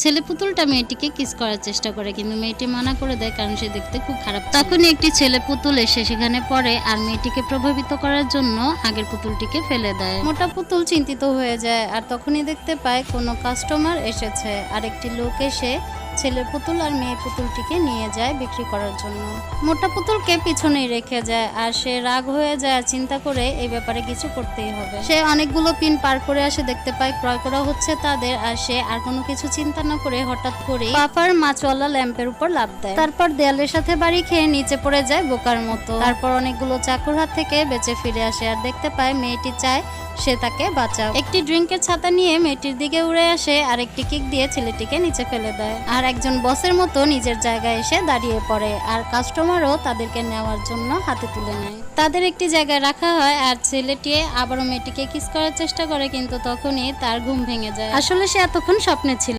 ছেলে পুতুলটা মেয়েটিকে কিস করার চেষ্টা করে, কিন্তু মেয়েটি মানা করে দেয় কারণ সে দেখতে খুব খারাপ। তখনই একটি ছেলে পুতুল এসে সেখানে পড়ে আর মেয়েটিকে প্রভাবিত করার জন্য আগের পুতুলটিকে ফেলে দেয়। মোটা পুতুল চিন্তিত হয়ে যায় আর তখনই দেখতে পায় কোনো কাস্টমার এসেছে আর একটি লোক এসে ছেলের পুতুল আর মেয়ে পুতুলটিকে নিয়ে যায় বিক্রি করার জন্য। মোটা পুতুলকে পিছনেই রেখে যায় আর সে রাগ হয়ে যায় আর চিন্তা করে এই ব্যাপারে কিছু করতেই হবে। সে অনেকগুলো পিন পার করে আসে, দেখতে পায় ক্রয় করা হচ্ছে তাদের, আর সে আর কোনো কিছু চিন্তা না করে হঠাৎ করে পাফার মাছওয়ালা ল্যাম্পের উপর লাফ দেয়। তারপর দেয়ালের সাথে বাড়ি খেয়ে নিচে পড়ে যায় বোকার মতো। তারপর অনেকগুলো চাকুর হাত থেকে বেঁচে ফিরে আসে আর দেখতে পায় মেয়েটি চায় সে তাকে বাঁচাও। একটি ড্রিঙ্কের ছাতা নিয়ে মেয়েটির দিকে উড়ে আসে আর একটি কিক দিয়ে ছেলেটিকে নিচে ফেলে দেয়। আর একজন বসের মতো নিজের জায়গায় এসে দাঁড়িয়ে পড়ে আর কাস্টমারও তাদেরকে নেওয়ার জন্য হাতে তুলে নেয়। তাদের একটি জায়গায় রাখা হয় আর ছেলেটি আবারও মেয়েটিকে কিস করার চেষ্টা করে, কিন্তু তখনই তার ঘুম ভেঙে যায়। আসলে সে এতক্ষণ স্বপ্নে ছিল।